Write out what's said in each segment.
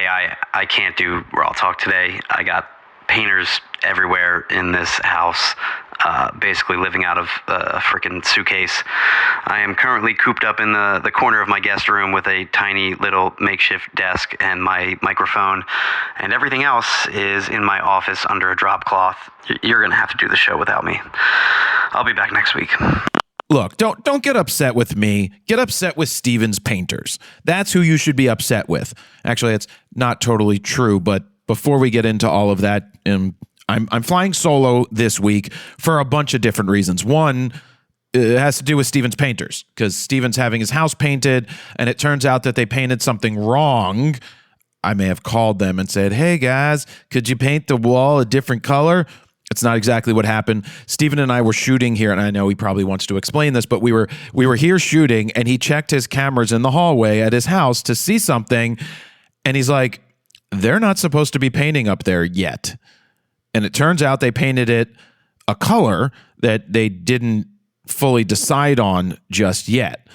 Hey, I can't do RAWtalk today. I got painters everywhere in this house, basically living out of a freaking suitcase. I am currently cooped up in the corner of my guest room with a tiny little makeshift desk and my microphone, and everything else is in my office under a drop cloth. You're gonna have to do the show without me. I'll be back next week. Look, don't get upset with me. Get upset with Steven's painters. That's who you should be upset with. Actually, it's not totally true, but before we get into all of that, I'm flying solo this week for a bunch of different reasons. One, it has to do with Steven's painters, because Steven's having his house painted, and it turns out that they painted something wrong. I may have called them and said, hey guys, could you paint the wall a different color? It's not exactly what happened. Steven and I were shooting here, and I know he probably wants to explain this, but we were here shooting, and he checked his cameras in the hallway at his house to see something, and he's like, they're not supposed to be painting up there yet. And it turns out they painted it a color that they didn't fully decide on just yet.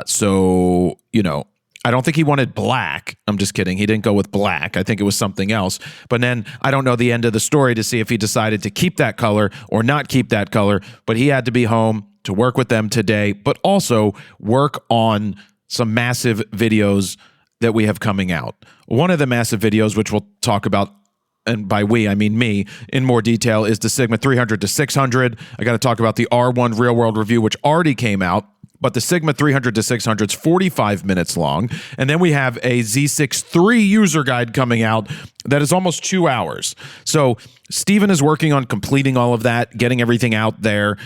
So, you know, I don't think he wanted black. I'm just kidding. He didn't go with black. I think it was something else. But then I don't know the end of the story to see if he decided to keep that color or not keep that color. But he had to be home to work with them today, but also work on some massive videos that we have coming out. One of the massive videos, which we'll talk about, and by we, I mean me, in more detail, is the Sigma 300 to 600. I got to talk about the R1 real world review, which already came out. But the Sigma 300 to 600 is 45 minutes long. And then we have a Z6 III user guide coming out that is almost 2 hours. So Steven is working on completing all of that, getting everything out there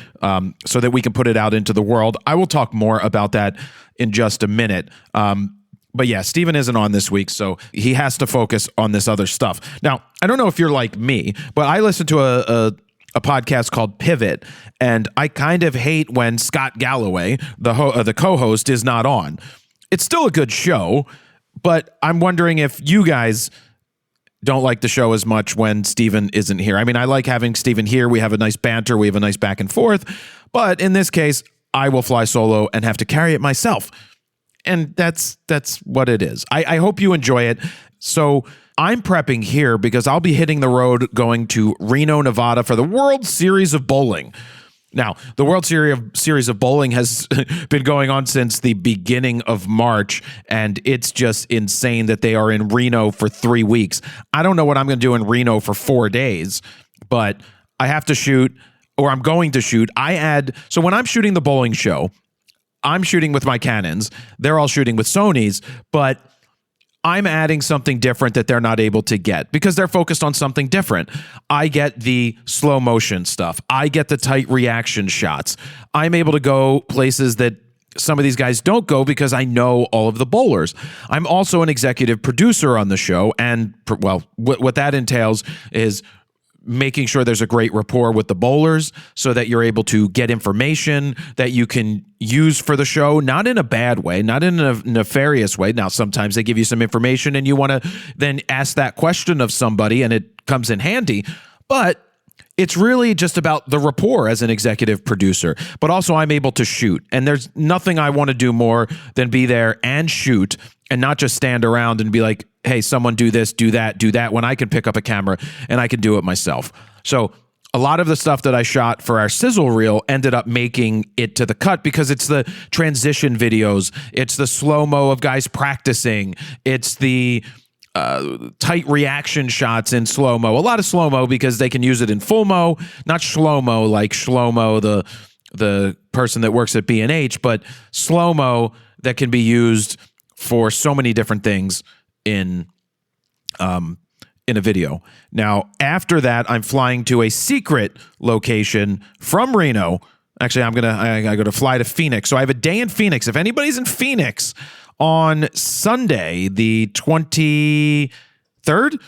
so that we can put it out into the world. I will talk more about that in just a minute. But yeah, Steven isn't on this week, so he has to focus on this other stuff. Now, I don't know if you're like me, but I listen to a podcast called Pivot, and I kind of hate when Scott Galloway, the co-host, is not on. It's still a good show, but I'm wondering if you guys don't like the show as much when Steven isn't here. I mean, I like having Steven here. We have a nice banter. We have a nice back and forth. But in this case, I will fly solo and have to carry it myself. And that's what it is. I hope you enjoy it. So I'm prepping here because I'll be hitting the road going to Reno, Nevada for the World Series of Bowling. Now, the World Series of Bowling has been going on since the beginning of March, and it's just insane that they are in Reno for 3 weeks. I don't know what I'm going to do in Reno for 4 days, but I have to shoot, or I'm going to shoot. So when I'm shooting the bowling show, I'm shooting with my Canons. They're all shooting with Sonys, but I'm adding something different that they're not able to get because they're focused on something different. I get the slow motion stuff. I get the tight reaction shots. I'm able to go places that some of these guys don't go because I know all of the bowlers. I'm also an executive producer on the show, and well, what that entails is making sure there's a great rapport with the bowlers so that you're able to get information that you can use for the show, not in a bad way, not in a nefarious way. Now, sometimes they give you some information and you want to then ask that question of somebody and it comes in handy, but it's really just about the rapport as an executive producer. But also I'm able to shoot, and there's nothing I want to do more than be there and shoot and not just stand around and be like, hey, someone do this, do that, when I can pick up a camera and I can do it myself. So a lot of the stuff that I shot for our sizzle reel ended up making it to the cut because it's the transition videos, it's the slow-mo of guys practicing, it's the tight reaction shots in slow-mo. A lot of slow-mo because they can use it in full-mo, not slow-mo like Shlomo, the person that works at B&H, but slow-mo that can be used for so many different things in a video. Now, after that, I'm flying to a secret location from Reno. Actually, I go to fly to Phoenix. So I have a day in Phoenix. If anybody's in Phoenix on Sunday, the 23rd,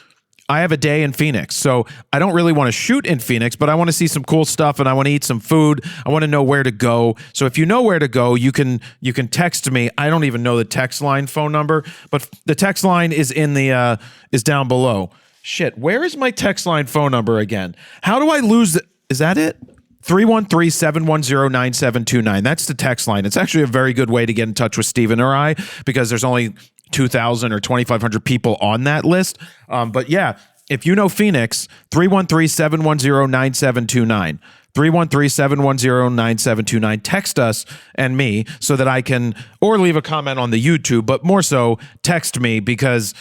I have a day in Phoenix. So I don't really want to shoot in Phoenix, but I want to see some cool stuff and I want to eat some food. I want to know where to go. So if you know where to go, you can text me. I don't even know the text line phone number, but the text line is is down below. Shit, where is my text line phone number again? How do I lose it? Is that it? 313-710-9729. That's the text line. It's actually a very good way to get in touch with Steven or I because there's only 2,000 or 2,500 people on that list. But yeah, if you know Phoenix, 313-710-9729. 313-710-9729. Text us and me so that I can, or leave a comment on the YouTube, but more so text me because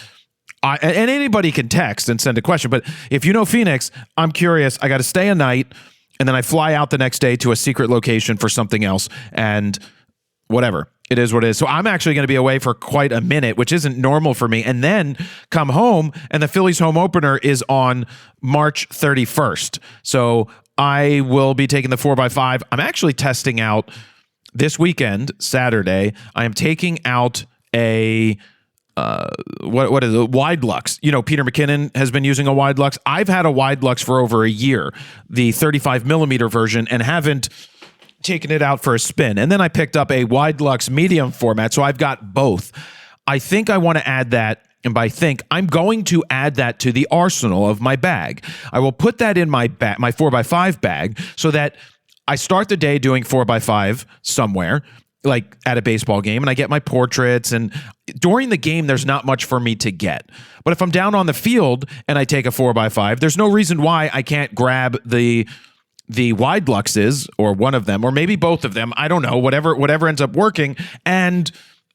and anybody can text and send a question. But if you know Phoenix, I'm curious. I got to stay a night and then I fly out the next day to a secret location for something else and whatever. It is what it is. So I'm actually going to be away for quite a minute, which isn't normal for me, and then come home, and the Phillies home opener is on March 31st. So I will be taking the 4x5. I'm actually testing out this weekend, Saturday. I am taking out a what is it? Wide Lux. You know, Peter McKinnon has been using a Wide Lux. I've had a Wide Lux for over a year, the 35 millimeter version, and haven't taken it out for a spin. And then I picked up a Wide Lux medium format, so I've got both. I think I want to add that, and by think, I'm going to add that to the arsenal of my bag. I will put that in my 4x5 bag so that I start the day doing 4x5 somewhere, like at a baseball game, and I get my portraits, and during the game, there's not much for me to get. But if I'm down on the field and I take a 4x5, there's no reason why I can't grab the Wide Luxes, or one of them, or maybe both of them. I don't know, whatever ends up working, and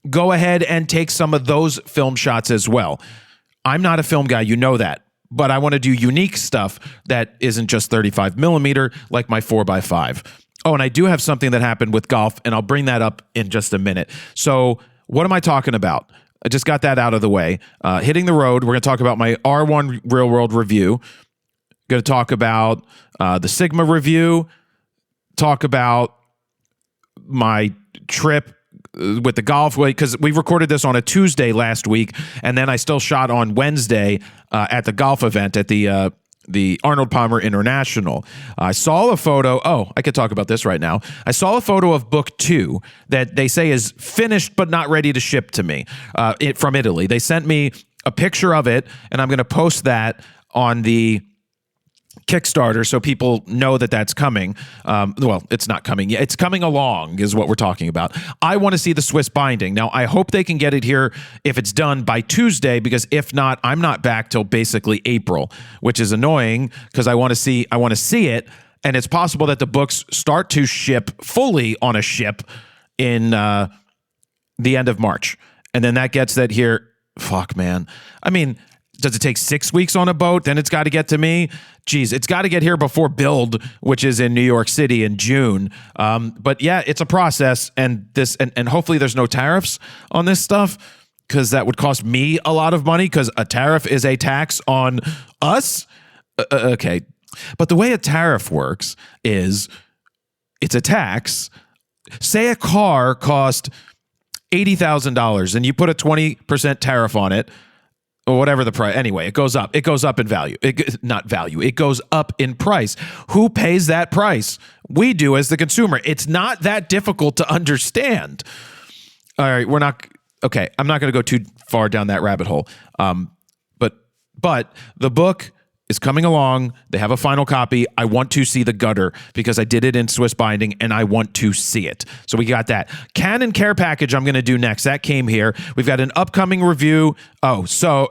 go ahead and take some of those film shots as well. I'm not a film guy, you know that, but I want to do unique stuff that isn't just 35 millimeter like my 4x5. Oh, and I do have something that happened with golf, and I'll bring that up in just a minute. So what am I talking about? I just got that out of the way. Hitting the road, we're going to talk about my R1 real world review. Going to talk about the Sigma review, talk about my trip with the golf, because we recorded this on a Tuesday last week, and then I still shot on Wednesday at the golf event at the Arnold Palmer International. I saw a photo. Oh, I could talk about this right now. I saw a photo of book 2 that they say is finished but not ready to ship to me from Italy. They sent me a picture of it, and I'm going to post that on the Kickstarter so people know that that's coming. Well, it's not coming yet. It's coming along is what we're talking about. I want to see the Swiss binding. Now, I hope they can get it here if it's done by Tuesday, because if not, I'm not back till basically April, which is annoying because I want to see it, and it's possible that the books start to ship fully on a ship in the end of March. And then that gets that here. Fuck, man. I mean, does it take 6 weeks on a boat? Then it's got to get to me. Geez, it's got to get here before Build, which is in New York City in June. But yeah, it's a process, and hopefully there's no tariffs on this stuff, because that would cost me a lot of money, because a tariff is a tax on us. Okay. But the way a tariff works is it's a tax. Say a car cost $80,000 and you put a 20% tariff on it, or whatever the price. Anyway, it goes up. It goes up in value. Not value. It goes up in price. Who pays that price? We do as the consumer. It's not that difficult to understand. All right, I'm not going to go too far down that rabbit hole. But the book is coming along. They have a final copy. I want to see the gutter because I did it in Swiss binding and I want to see it. So we got that. Canon care package I'm going to do next. That came here. We've got an upcoming review. Oh, so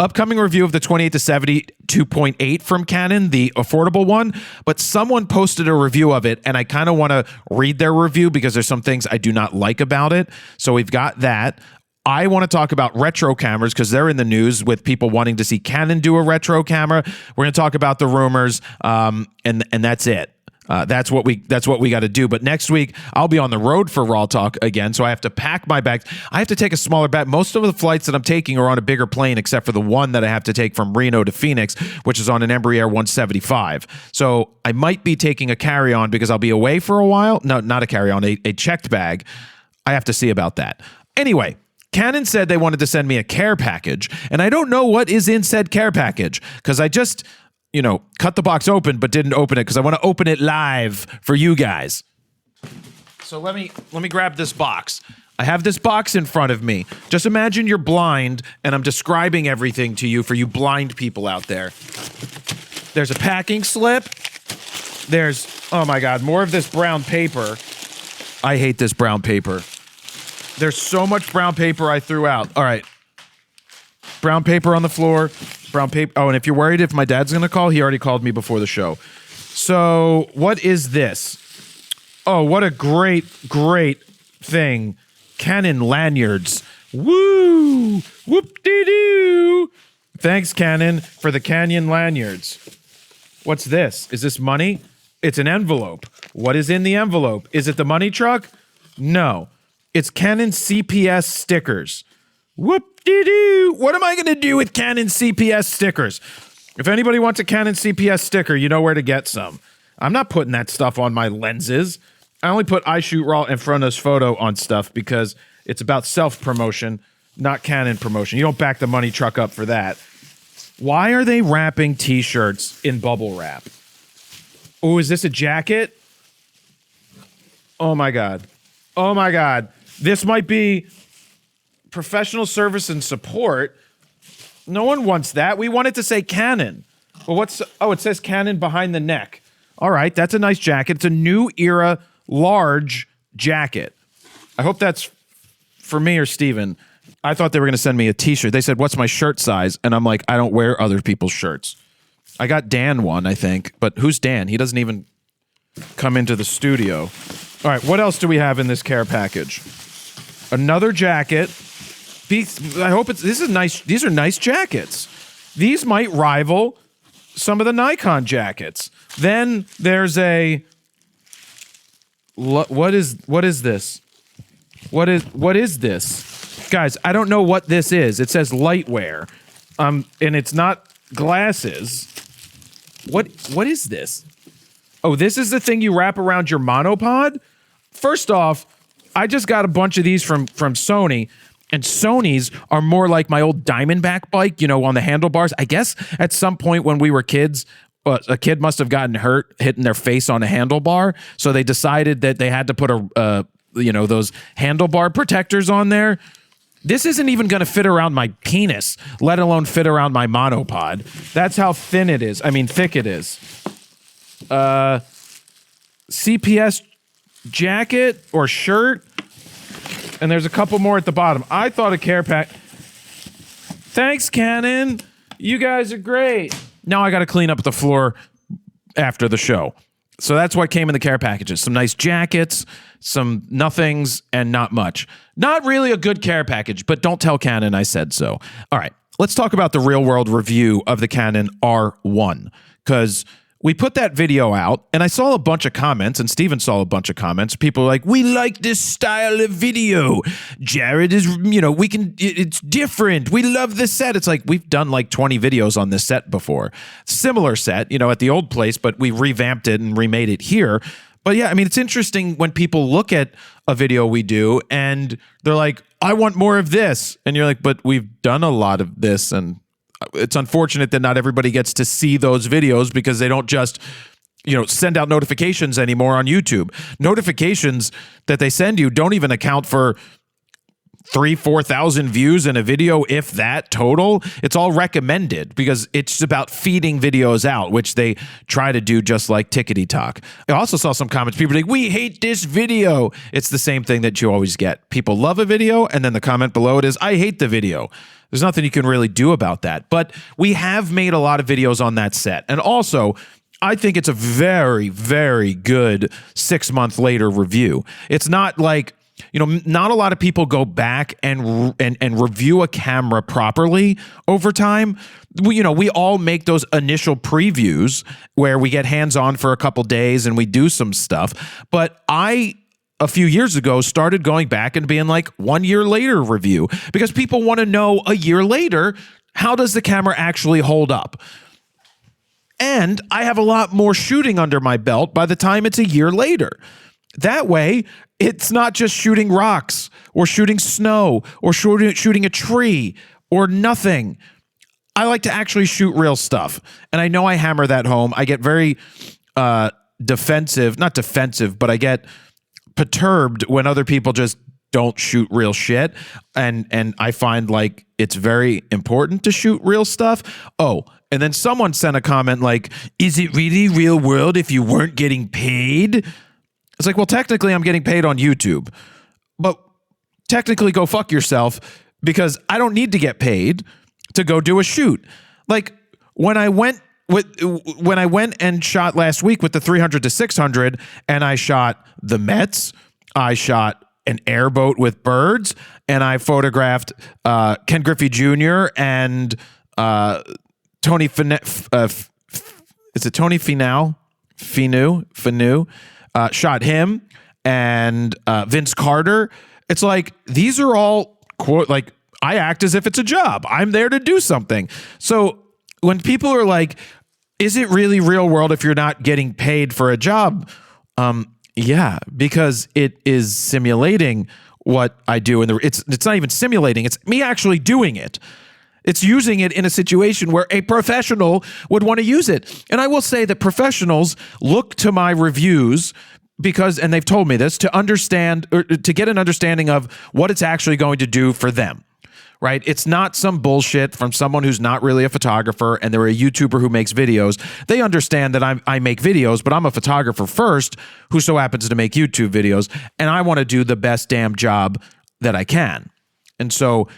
upcoming review of the 28 to 70 2.8 from Canon, the affordable one, but someone posted a review of it and I kind of want to read their review because there's some things I do not like about it. So we've got that. I want to talk about retro cameras because they're in the news with people wanting to see Canon do a retro camera. We're going to talk about the rumors, and that's it. That's what we got to do. But next week I'll be on the road for RAWtalk again, so I have to pack my bags. I have to take a smaller bag. Most of the flights that I'm taking are on a bigger plane, except for the one that I have to take from Reno to Phoenix, which is on an Embraer 175. So I might be taking a carry-on because I'll be away for a while. No, not a carry-on, a checked bag. I have to see about that. Anyway. Canon said they wanted to send me a care package, and I don't know what is in said care package because I just, cut the box open but didn't open it because I want to open it live for you guys. So let me grab this box. I have this box in front of me. Just imagine you're blind and I'm describing everything to you for you blind people out there. There's a packing slip. There's, oh my God, more of this brown paper. I hate this brown paper. There's so much brown paper I threw out. All right, Brown paper on the floor. Brown paper. Oh, and if you're worried if my dad's going to call, he already called me before the show. So what is this? Oh, what a great thing. Canon lanyards. Woo! Whoop-de-doo! Thanks, Canon, for the Canyon lanyards. What's this? Is this money? It's an envelope. What is in the envelope? Is it the money truck? No. It's Canon CPS stickers. Whoop-de-doo! What am I going to do with Canon CPS stickers? If anybody wants a Canon CPS sticker, you know where to get some. I'm not putting that stuff on my lenses. I only put I Shoot Raw in front of this photo on stuff because it's about self-promotion, not Canon promotion. You don't back the money truck up for that. Why are they wrapping T-shirts in bubble wrap? Oh, is this a jacket? Oh, my God. Oh, my God. This might be professional service and support. No one wants that. We want it to say Canon. Well, it says Canon behind the neck. All right, that's a nice jacket. It's a new era large jacket. I hope that's for me or Steven. I thought they were going to send me a t-shirt. They said, what's my shirt size? And I'm like, I don't wear other people's shirts. I got Dan one, I think. But who's Dan? He doesn't even come into the studio. All right, what else do we have in this care package? Another jacket. I hope these are nice jackets. These might rival some of the Nikon jackets. Then there's a what is this? What is this? Guys, I don't know what this is. It says lightwear. And it's not glasses. What is this? Oh, this is the thing you wrap around your monopod? First off, I just got a bunch of these from Sony. And Sony's are more like my old Diamondback bike, you know, on the handlebars. I guess at some point when we were kids, a kid must have gotten hurt hitting their face on a handlebar. So they decided that they had to put those handlebar protectors on there. This isn't even going to fit around my penis, let alone fit around my monopod. That's how thin it is. I mean, thick it is. CPS jacket or shirt. And there's a couple more at the bottom. I thought a care pack. Thanks, Canon. You guys are great. Now I got to clean up the floor after the show. So that's what came in the care packages. Some nice jackets, some nothings, and not much. Not really a good care package, but don't tell Canon I said so. All right, let's talk about the real-world review of the Canon R1, because we put that video out, and I saw a bunch of comments, and Steven saw a bunch of comments. People were like, we like this style of video. Jared is, it's different. We love this set. It's like, we've done like 20 videos on this set before. Similar set, at the old place, but we revamped it and remade it here. But yeah, I mean, it's interesting when people look at a video we do, and they're like, I want more of this. And you're like, but we've done a lot of this, and it's unfortunate that not everybody gets to see those videos because they don't just, send out notifications anymore on YouTube. Notifications that they send you don't even account for 3,000-4,000 views in a video, if that total. It's all recommended because it's about feeding videos out, which they try to do just like Tickety Talk. I also saw some comments. People like, we hate this video. It's the same thing that you always get. People love a video, and then the comment below it is, I hate the video. There's nothing you can really do about that. But we have made a lot of videos on that set. And also, I think it's a very, very good 6 month later review. It's not like, not a lot of people go back and review a camera properly over time. We all make those initial previews where we get hands-on for a couple days and we do some stuff. But a few years ago, started going back and being like 1 year later review because people want to know a year later, how does the camera actually hold up? And I have a lot more shooting under my belt by the time it's a year later. That way, it's not just shooting rocks or shooting snow or shooting a tree or nothing. I like to actually shoot real stuff. And I know I hammer that home. I get very defensive, not defensive, but I get perturbed when other people just don't shoot real shit. And I find like it's very important to shoot real stuff. Oh, and then someone sent a comment like, is it really real world if you weren't getting paid? It's like, well, technically I'm getting paid on YouTube, but technically go fuck yourself because I don't need to get paid. to go do a shoot. Like when I went and shot last week with the 300 to 600, and I shot the Mets, I shot an airboat with birds, and I photographed Ken Griffey Jr. and Tony is it Tony Finau? Shot him and Vince Carter. It's like, these are all quote, like, I act as if it's a job. I'm there to do something. So when people are like, is it really real world if you're not getting paid for a job? Yeah, because it is simulating what I do. It's not even simulating. It's me actually doing it. It's using it in a situation where a professional would want to use it. And I will say that professionals look to my reviews because, and they've told me this, to understand, or to get an understanding of what it's actually going to do for them. Right? It's not some bullshit from someone who's not really a photographer and they're a YouTuber who makes videos. They understand that I make videos, but I'm a photographer first who so happens to make YouTube videos, and I want to do the best damn job that I can. And so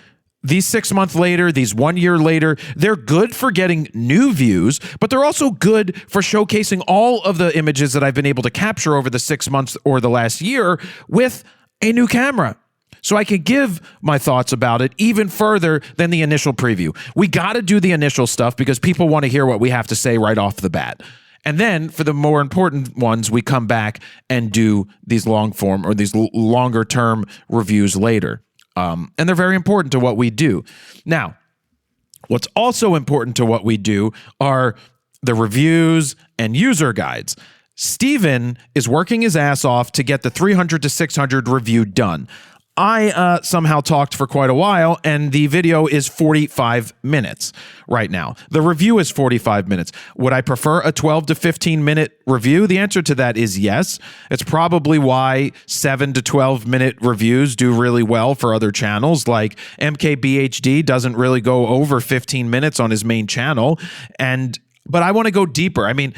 these 6 months later, these 1 year later, they're good for getting new views, but they're also good for showcasing all of the images that I've been able to capture over the 6 months or the last year with a new camera. So I could give my thoughts about it even further than the initial preview. We got to do the initial stuff because people want to hear what we have to say right off the bat. And then for the more important ones, we come back and do these long form or these longer term reviews later. And they're very important to what we do. Now, what's also important to what we do are the reviews and user guides. Steven is working his ass off to get the 300 to 600 review done. I somehow talked for quite a while, and the video is 45 minutes right now. The review is 45 minutes. Would I prefer a 12 to 15-minute review? The answer to that is yes. It's probably why 7 to 12-minute reviews do really well for other channels. Like MKBHD doesn't really go over 15 minutes on his main channel, but I want to go deeper. I mean,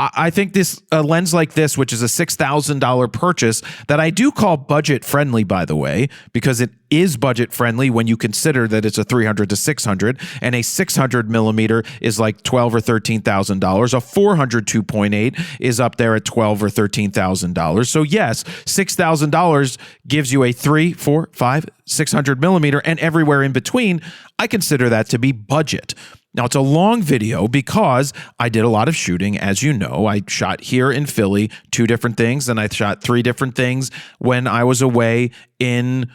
I think this lens like this, which is a $6,000 purchase that I do call budget friendly, by the way, because it is budget friendly when you consider that it's a 300 to 600 and a 600 millimeter is like $12,000 or $13,000. A 400 2.8 is up there at $12,000 or $13,000. So yes, $6,000 gives you a 3, 4, 5, 600 millimeter, and everywhere in between. I consider that to be budget. Now, it's a long video because I did a lot of shooting. As you know, I shot here in Philly 2 different things, and I shot 3 different things when I was away in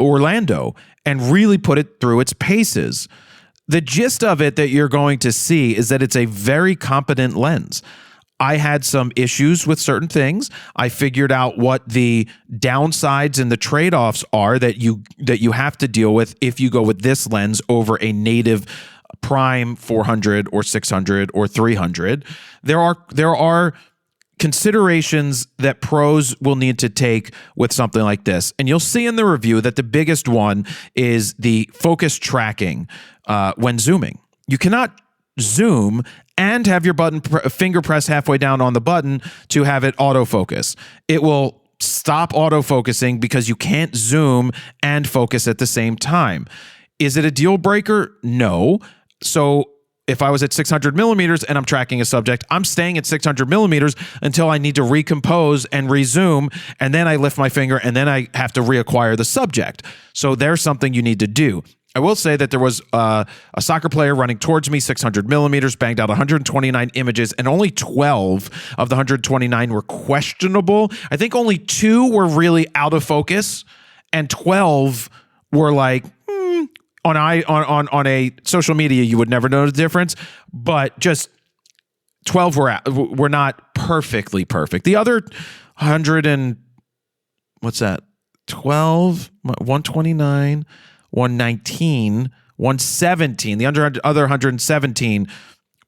Orlando, and really put it through its paces. The gist of it that you're going to see is that it's a very competent lens. I had some issues with certain things. I figured out what the downsides and the trade-offs are that you have to deal with if you go with this lens over a native prime 400 or 600 or 300. There are considerations that pros will need to take with something like this. And you'll see in the review that the biggest one is the focus tracking when zooming. You cannot zoom and have your finger press halfway down on the button to have it autofocus. It will stop autofocusing because you can't zoom and focus at the same time. Is it a deal breaker? No. So if I was at 600 millimeters and I'm tracking a subject, I'm staying at 600 millimeters until I need to recompose and resume, and then I lift my finger and then I have to reacquire the subject. So there's something you need to do. I will say that there was a soccer player running towards me, 600 millimeters, banged out 129 images, and only 12 of the 129 were questionable. I think only 2 were really out of focus, and 12 were like, on a social media, you would never know the difference, but just 12 were not perfectly perfect. The other 100 and what's that? 12, 129, 119, 117. The other 117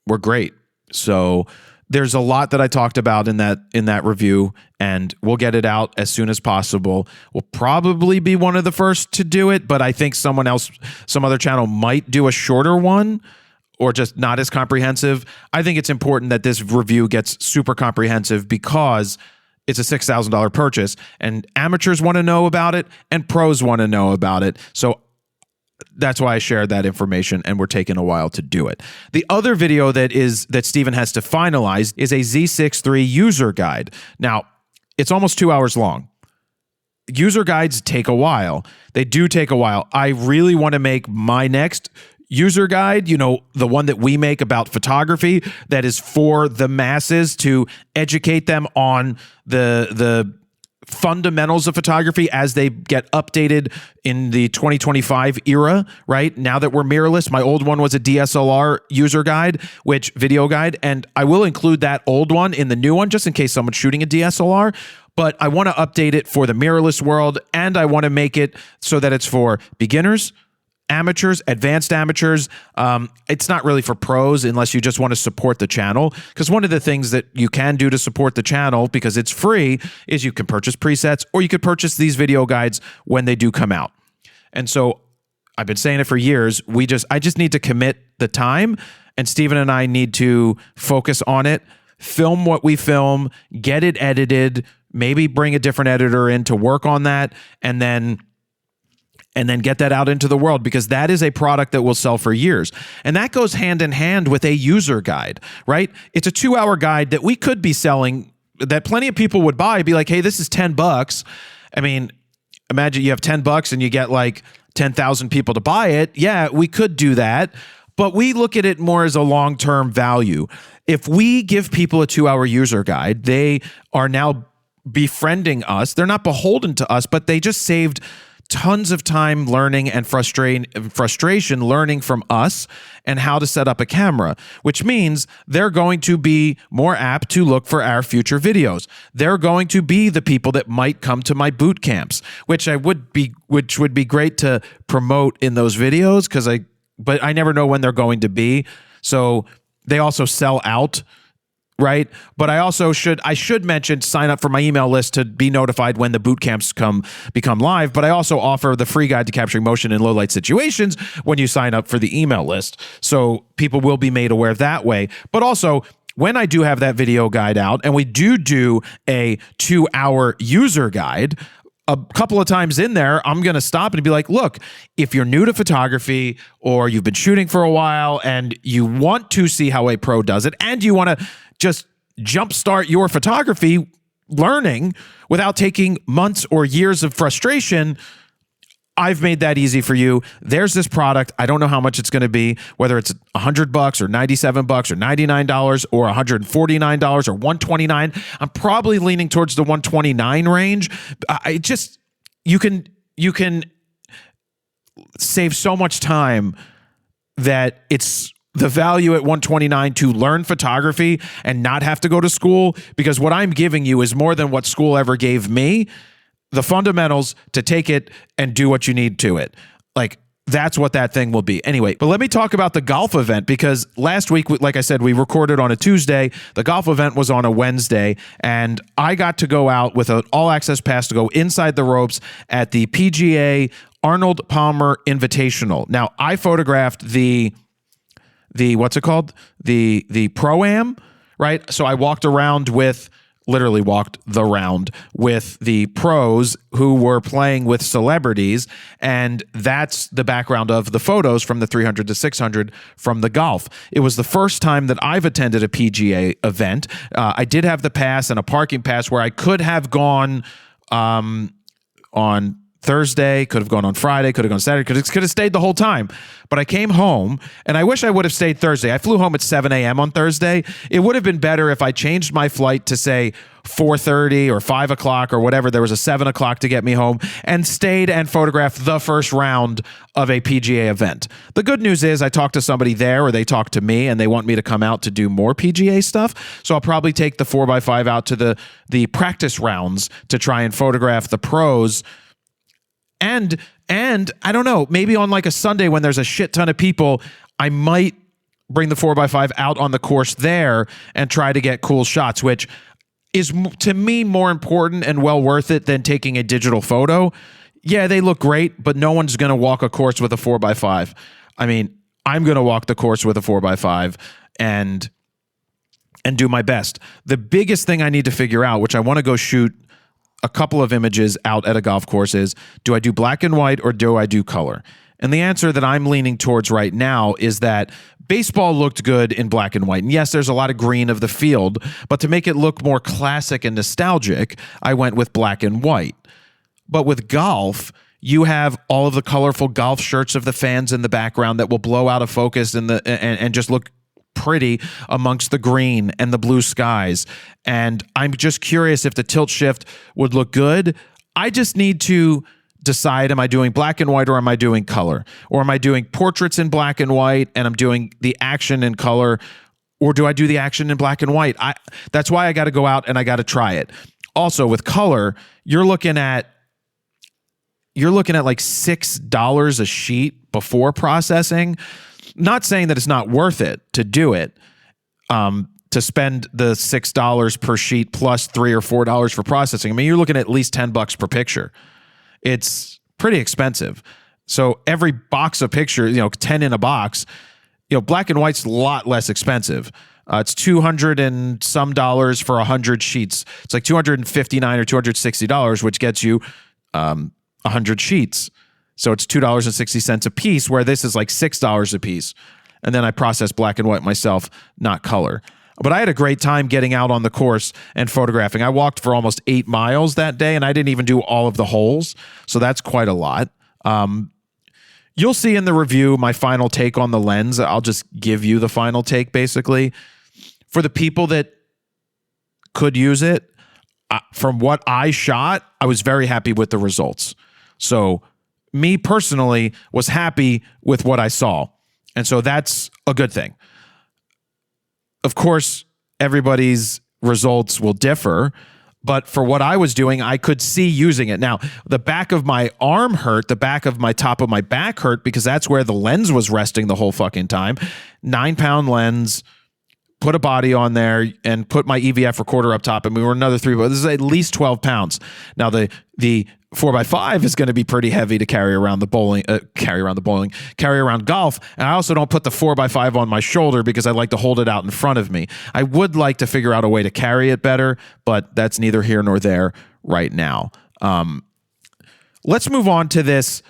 were great. So there's a lot that I talked about in that review, and we'll get it out as soon as possible. We'll probably be one of the first to do it, but I think some other channel might do a shorter one or just not as comprehensive. I think it's important that this review gets super comprehensive because it's a $6,000 purchase, and amateurs want to know about it and pros want to know about it. So that's why I shared that information, and we're taking a while to do it. The other video that Steven has to finalize is a Z6 III user guide. Now, it's almost 2 hours long. User guides take a while. They do take a while. I really want to make my next user guide, the one that we make about photography, that is for the masses, to educate them on the fundamentals of photography as they get updated in the 2025 era, right? Now that we're mirrorless, my old one was a DSLR user guide, video guide, and I will include that old one in the new one just in case someone's shooting a DSLR. But I want to update it for the mirrorless world, and I want to make it so that it's for beginners, amateurs, advanced amateurs. It's not really for pros unless you just want to support the channel, because one of the things that you can do to support the channel, because it's free, is you can purchase presets, or you could purchase these video guides when they do come out. And so I've been saying it for years. I just need to commit the time, and Steven and I need to focus on it, film what we film, get it edited, maybe bring a different editor in to work on that, and then get that out into the world, because that is a product that will sell for years. And that goes hand in hand with a user guide, right? It's a 2-hour guide that we could be selling, that plenty of people would buy, be like, hey, this is $10. I mean, imagine you have $10 and you get like 10,000 people to buy it. Yeah, we could do that, but we look at it more as a long-term value. If we give people a 2-hour user guide, they are now befriending us. They're not beholden to us, but they just saved tons of time learning and frustration learning from us and how to set up a camera, which means they're going to be more apt to look for our future videos. They're going to be the people that might come to my boot camps, which would be great to promote in those videos, but I never know when they're going to be. So they also sell out, right? But I should mention, sign up for my email list to be notified when the boot camps become live. But I also offer the free guide to capturing motion in low light situations when you sign up for the email list. So people will be made aware that way. But also, when I do have that video guide out, and we do a 2-hour user guide, a couple of times in there, I'm going to stop and be like, look, if you're new to photography, or you've been shooting for a while and you want to see how a pro does it, and you want to just jumpstart your photography learning without taking months or years of frustration, I've made that easy for you. There's this product. I don't know how much it's going to be, whether it's $100 or $97 or $99 or $149 or $129. I'm probably leaning towards the $129 range. You can save so much time that it's the value at $129 to learn photography and not have to go to school, because what I'm giving you is more than what school ever gave me. The fundamentals to take it and do what you need to it. Like, that's what that thing will be. Anyway, but let me talk about the golf event, because last week, like I said, we recorded on a Tuesday. The golf event was on a Wednesday, and I got to go out with an all-access pass to go inside the ropes at the PGA Arnold Palmer Invitational. Now, I photographed the what's it called? The Pro-Am, right? So I literally walked the round with the pros who were playing with celebrities, and that's the background of the photos from the 300 to 600 from the golf. It was the first time that I've attended a PGA event. I did have the pass and a parking pass where I could have gone on Thursday, could have gone on Friday, could have gone Saturday, could have stayed the whole time. But I came home, and I wish I would have stayed Thursday. I flew home at 7 a.m. on Thursday. It would have been better if I changed my flight to, say, 4:30 or 5 o'clock or whatever. There was a 7 o'clock to get me home, and stayed and photographed the first round of a PGA event. The good news is I talked to somebody there, or they talked to me, and they want me to come out to do more PGA stuff. So I'll probably take the 4x5 out to the practice rounds to try and photograph the pros. And I don't know, maybe on like a Sunday when there's a shit ton of people, I might bring the 4x5 out on the course there and try to get cool shots, which is, to me, more important and well worth it than taking a digital photo. Yeah, they look great, but no one's going to walk a course with a 4x5. I mean, I'm going to walk the course with a 4x5 and do my best. The biggest thing I need to figure out, which I want to go shoot a couple of images out at a golf course, is, do I do black and white or do I do color? And the answer that I'm leaning towards right now is that baseball looked good in black and white. And yes, there's a lot of green of the field, but to make it look more classic and nostalgic, I went with black and white. But with golf, you have all of the colorful golf shirts of the fans in the background that will blow out of focus and just look pretty amongst the green and the blue skies. And I'm just curious if the tilt shift would look good. I just need to decide, am I doing black and white or am I doing color? Or am I doing portraits in black and white and I'm doing the action in color? Or do I do the action in black and white? That's why I got to go out and I got to try it. Also with color, you're looking at like $6 a sheet before processing. Not saying that it's not worth it to do it, to spend the $6 per sheet plus $3 or $4 for processing. I mean, you're looking at least $10 per picture. It's pretty expensive. So every box of pictures, 10 in a box, black and white's a lot less expensive. It's $200 and some dollars for 100 sheets. It's like $259 or $260, which gets you 100 sheets. So it's $2.60 a piece, where this is like $6 a piece. And then I process black and white myself, not color. But I had a great time getting out on the course and photographing. I walked for almost 8 miles that day, and I didn't even do all of the holes. So that's quite a lot. You'll see in the review my final take on the lens. I'll just give you the final take, basically. For the people that could use it, from what I shot, I was very happy with the results. So me personally was happy with what I saw. And so that's a good thing. Of course, everybody's results will differ, but for what I was doing, I could see using it. Now, the back of my arm hurt, the back of my top of my back hurt because that's where the lens was resting the whole fucking time. 9-pound lens, put a body on there and put my EVF recorder up top, and we were another 3, but this is at least 12 pounds. Now the 4x5 is going to be pretty heavy to carry around carry around golf. And I also don't put the 4x5 on my shoulder because I like to hold it out in front of me. I would like to figure out a way to carry it better, but that's neither here nor there right now. Let's move on to this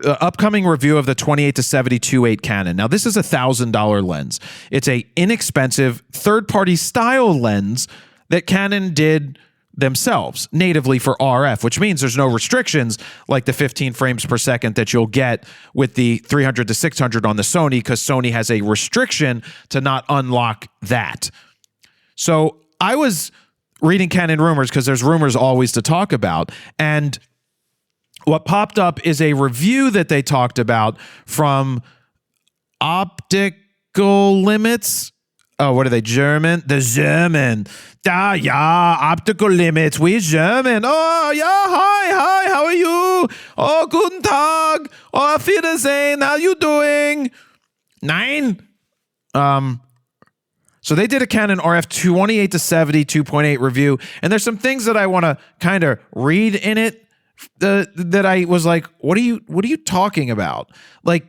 upcoming review of the 28-70 Canon. Now, this is a $1,000 lens. It's a inexpensive third-party style lens that Canon did themselves natively for RF, which means there's no restrictions like the 15 frames per second that you'll get with the 300-600 on the Sony, because Sony has a restriction to not unlock that. So I was reading Canon rumors, because there's rumors always to talk about, and what popped up is a review that they talked about from Optical Limits. Oh, what are they, German? The German. Da, ja, Optical Limits. We German. Oh, ja, hi, how are you? Oh, guten Tag. Oh, auf Wiedersehen. How you doing? Nein. So they did a Canon RF 28-70 2.8 review, and there's some things that I want to kind of read in it that I was like, what are you talking about? Like,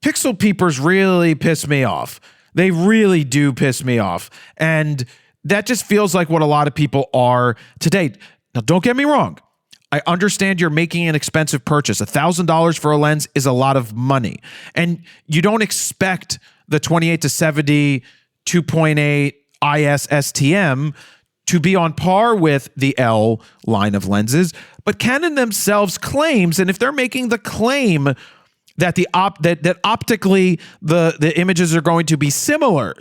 pixel peepers really piss me off. They really do piss me off. And that just feels like what a lot of people are today. Now, don't get me wrong. I understand you're making an expensive purchase. $1,000 for a lens is a lot of money. And you don't expect the 28-70 2.8 IS STM to be on par with the L line of lenses. But Canon themselves claims, and if they're making the claim that that optically the images are going to be similar,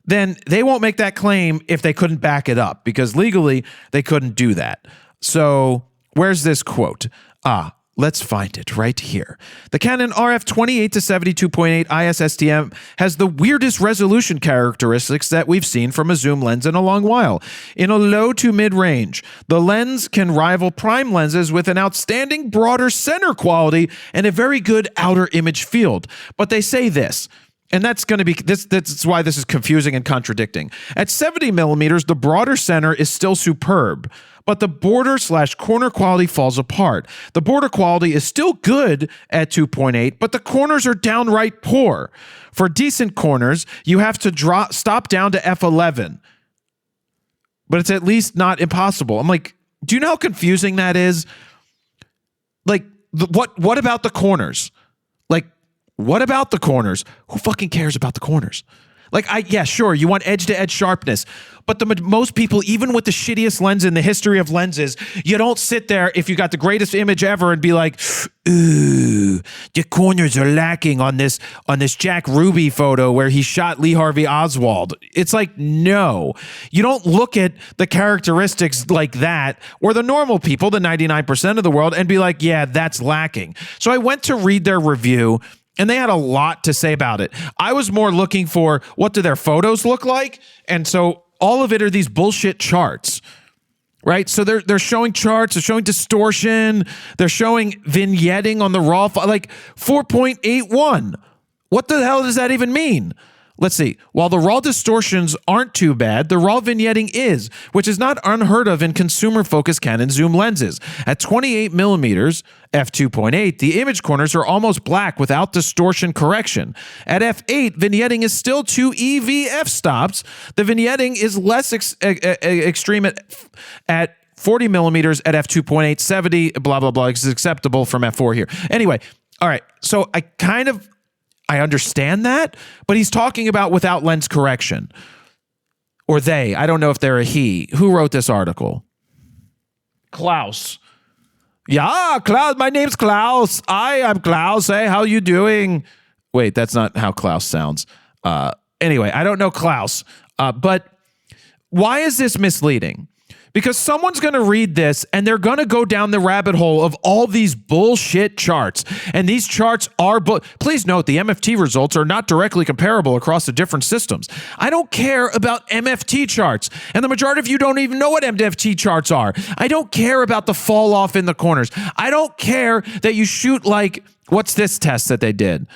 then they won't make that claim if they couldn't back it up, because legally they couldn't do that. So where's this quote? Let's find it right here. The Canon RF 28-70 2.8 IS STM has the weirdest resolution characteristics that we've seen from a zoom lens in a long while. In a low to mid range, the lens can rival prime lenses with an outstanding broader center quality and a very good outer image field. But they say this, and that's going to be this. That's why this is confusing and contradicting. At 70 millimeters, the broader center is still superb, but the border/corner quality falls apart. The border quality is still good at 2.8, but the corners are downright poor. For decent corners, you have to stop down to f11, but it's at least not impossible. I'm like, do you know how confusing that is? Like, what about the corners? Like, what about the corners? Who fucking cares about the corners? Like, yeah, sure, you want edge-to-edge sharpness, but most people, even with the shittiest lens in the history of lenses, you don't sit there if you got the greatest image ever and be like, ooh, the corners are lacking on this Jack Ruby photo where he shot Lee Harvey Oswald. It's like, no, you don't look at the characteristics like that, or the normal people, the 99% of the world, and be like, yeah, that's lacking. So I went to read their review, and they had a lot to say about it. I was more looking for, what do their photos look like? And so all of it are these bullshit charts, right? So they're showing charts, they're showing distortion, they're showing vignetting on the raw, like 4.81. What the hell does that even mean? Let's see. While the raw distortions aren't too bad, the raw vignetting is, which is not unheard of in consumer-focused Canon zoom lenses. At 28 millimeters, f2.8, the image corners are almost black without distortion correction. At f8, vignetting is still 2 EV f-stops. The vignetting is less extreme at 40 millimeters at f2.8, 70, blah, blah, blah, is acceptable from f4 here. Anyway, all right, so I understand that, but he's talking about without lens correction. Or they. I don't know if they're a he. Who wrote this article? Klaus. Yeah, Klaus. My name's Klaus. I'm Klaus. Hey, how you doing? Wait, that's not how Klaus sounds. Anyway, I don't know Klaus. But why is this misleading? Because someone's going to read this and they're going to go down the rabbit hole of all these bullshit charts. And these charts are, please note, the MFT results are not directly comparable across the different systems. I don't care about MFT charts. And the majority of you don't even know what MFT charts are. I don't care about the fall off in the corners. I don't care that you shoot like, what's this test that they did?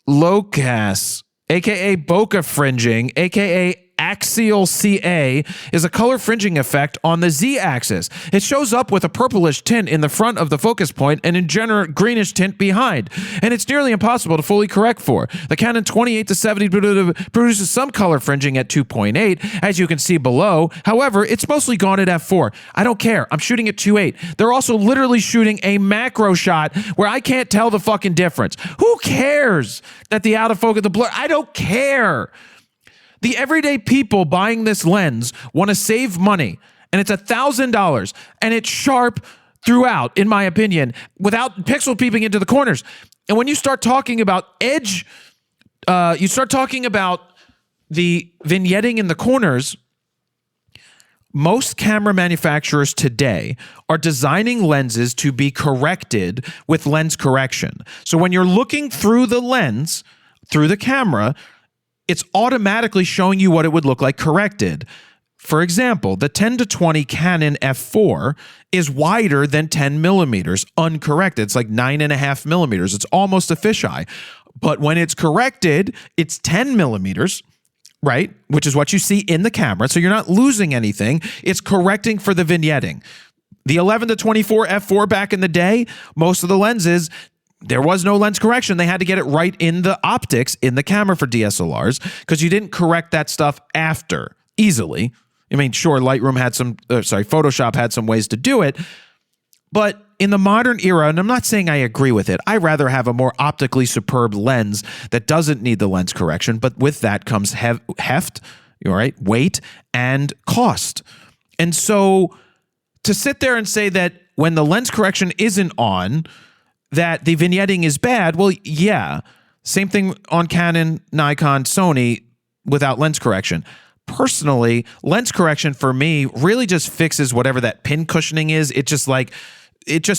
LOCAS, aka bokeh fringing, aka axial CA, is a color fringing effect on the Z-axis. It shows up with a purplish tint in the front of the focus point and in general greenish tint behind, and it's nearly impossible to fully correct for. The Canon 28-70 produces some color fringing at 2.8, as you can see below. However, it's mostly gone at f4. I don't care. I'm shooting at 2.8. They're also literally shooting a macro shot where I can't tell the fucking difference. Who cares that the out of focus, the blur? I don't care. The everyday people buying this lens want to save money, and it's $1,000, and it's sharp throughout, in my opinion, without pixel peeping into the corners. And when you start talking about edge, you start talking about the vignetting in the corners, most camera manufacturers today are designing lenses to be corrected with lens correction. So when you're looking through the lens, through the camera, it's automatically showing you what it would look like corrected. For example, the 10-20 Canon f4 is wider than 10 millimeters, uncorrected. It's like 9.5 millimeters. It's almost a fisheye. But when it's corrected, it's 10 millimeters, right? Which is what you see in the camera. So you're not losing anything. It's correcting for the vignetting. The 11-24 f4 back in the day, most of the lenses, there was no lens correction. They had to get it right in the optics in the camera for DSLRs because you didn't correct that stuff after easily. I mean, sure, Lightroom had Photoshop had some ways to do it, but in the modern era, and I'm not saying I agree with it, I rather have a more optically superb lens that doesn't need the lens correction, but with that comes heft, all right, weight, and cost. And so to sit there and say that when the lens correction isn't on, that the vignetting is bad, well, yeah. Same thing on Canon, Nikon, Sony without lens correction. Personally, lens correction for me really just fixes whatever that pin cushioning is. It just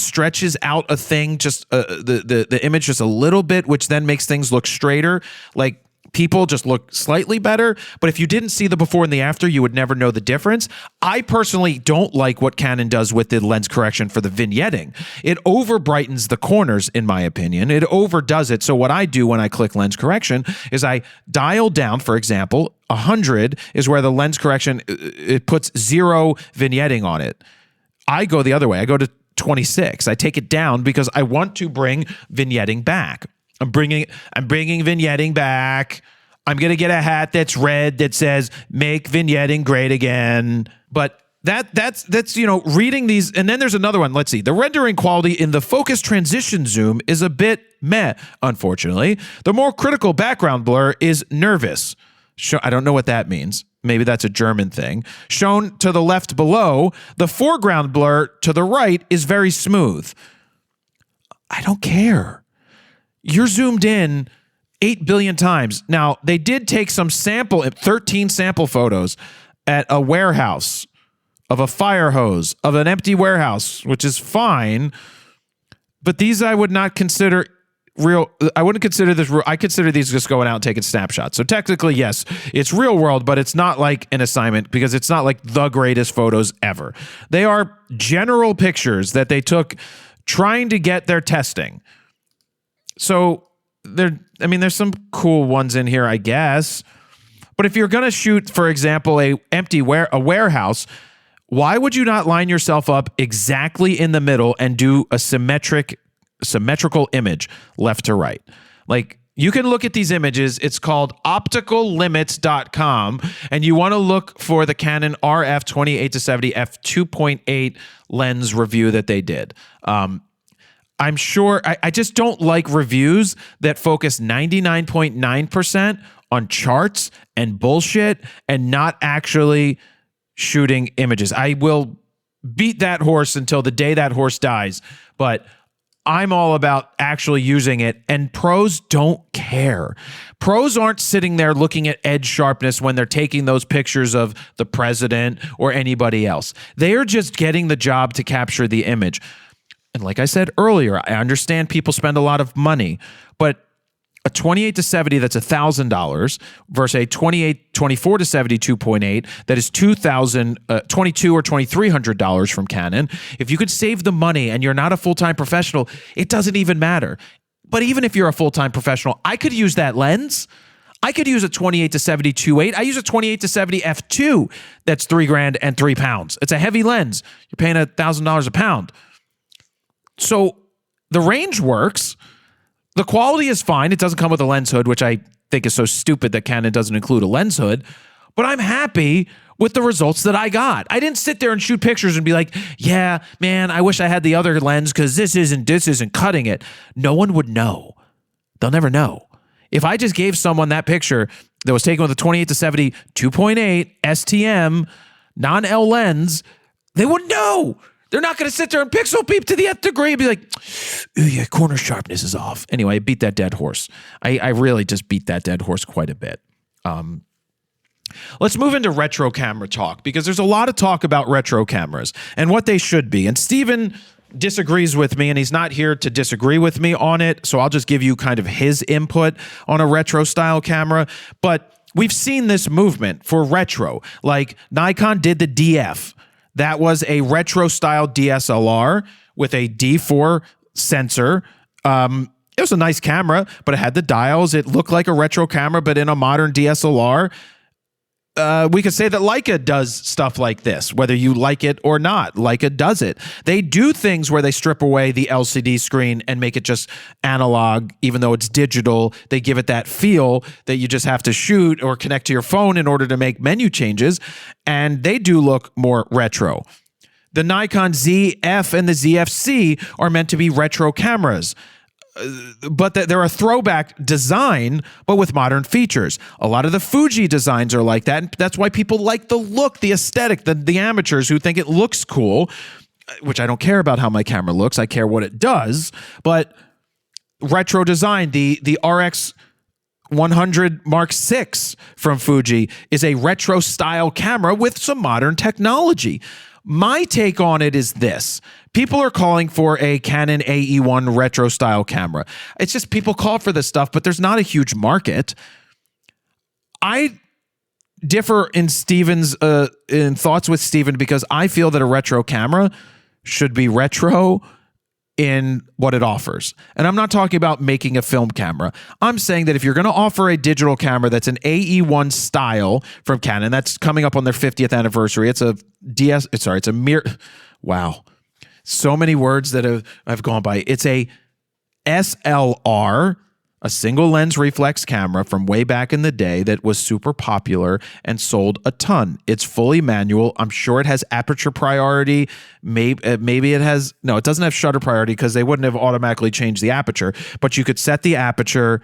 stretches out a thing, just the image just a little bit, which then makes things look straighter. Like people just look slightly better. But if you didn't see the before and the after, you would never know the difference. I personally don't like what Canon does with the lens correction for the vignetting. It over brightens the corners, in my opinion. It overdoes it. So what I do when I click lens correction is I dial down, for example, 100 is where the lens correction, it puts 0 vignetting on it. I go the other way. I go to 26. I take it down because I want to bring vignetting back. I'm bringing vignetting back. I'm going to get a hat that's red that says, make vignetting great again. But that's reading these, and then there's another one. Let's see. The rendering quality in the focus transition zoom is a bit meh, unfortunately. The more critical background blur is nervous. I don't know what that means. Maybe that's a German thing. Shown to the left below, the foreground blur to the right is very smooth. I don't care. You're zoomed in 8 billion times. Now, they did take 13 sample photos at a warehouse, of a fire hose, of an empty warehouse, which is fine. But these I would not consider real. I wouldn't consider this real. I consider these just going out and taking snapshots. So technically, yes, it's real world, but it's not like an assignment because it's not like the greatest photos ever. They are general pictures that they took trying to get their testing. So there's some cool ones in here, I guess. But if you're going to shoot, for example, a warehouse, why would you not line yourself up exactly in the middle and do a symmetrical image left to right? Like, you can look at these images. It's called opticallimits.com, and you want to look for the Canon RF 28-70 f2.8 lens review that they did. I'm sure I just don't like reviews that focus 99.9% on charts and bullshit and not actually shooting images. I will beat that horse until the day that horse dies, but I'm all about actually using it, and pros don't care. Pros aren't sitting there looking at edge sharpness when they're taking those pictures of the president or anybody else. They are just getting the job to capture the image. And like I said earlier, I understand people spend a lot of money, but a 28-70 that's $1,000 versus a 24-70 2.8 that is $2,000, $2,200 or $2,300 from Canon. If you could save the money and you're not a full-time professional, it doesn't even matter. But even if you're a full-time professional, I could use that lens. I could use a 28-70 2.8. I use a 28-70 f2 that's $3,000 and 3 pounds. It's a heavy lens. You're paying $1,000 a pound. So the range works. The quality is fine. It doesn't come with a lens hood, which I think is so stupid that Canon doesn't include a lens hood. But I'm happy with the results that I got. I didn't sit there and shoot pictures and be like, yeah, man, I wish I had the other lens because this isn't cutting it. No one would know. They'll never know. If I just gave someone that picture that was taken with a 28-70 2.8 STM non-L lens, they wouldn't know. They're not going to sit there and pixel peep to the nth degree and be like, ooh, yeah, corner sharpness is off. Anyway, I beat that dead horse. I really just beat that dead horse quite a bit. Let's move into retro camera talk, because there's a lot of talk about retro cameras and what they should be. And Steven disagrees with me, and he's not here to disagree with me on it, so I'll just give you kind of his input on a retro style camera. But we've seen this movement for retro. Like Nikon did the DF. That was a retro-style DSLR with a D4 sensor. It was a nice camera, but it had the dials. It looked like a retro camera, but in a modern DSLR. We could say that Leica does stuff like this, whether you like it or not. Leica does it. They do things where they strip away the LCD screen and make it just analog, even though it's digital. They give it that feel that you just have to shoot or connect to your phone in order to make menu changes, and they do look more retro. The Nikon ZF and the ZFC are meant to be retro cameras, but they're a throwback design, but with modern features. A lot of the Fuji designs are like that, and that's why people like the look, the aesthetic, the amateurs who think it looks cool, which I don't care about how my camera looks. I care what it does. But retro design, the RX 100 Mark VI from Fuji is a retro style camera with some modern technology. My take on it is this. People are calling for a Canon AE1 retro style camera. It's just people call for this stuff, but there's not a huge market. I differ in in thoughts with Steven, because I feel that a retro camera should be retro in what it offers. And I'm not talking about making a film camera. I'm saying that if you're going to offer a digital camera that's an AE1 style from Canon, that's coming up on their 50th anniversary. It's a it's a mirror. Wow. So many words that I've gone by. It's a SLR, a single lens reflex camera from way back in the day that was super popular and sold a ton. It's fully manual. I'm sure it has aperture priority. Maybe it has, no, it doesn't have shutter priority because they wouldn't have automatically changed the aperture, but you could set the aperture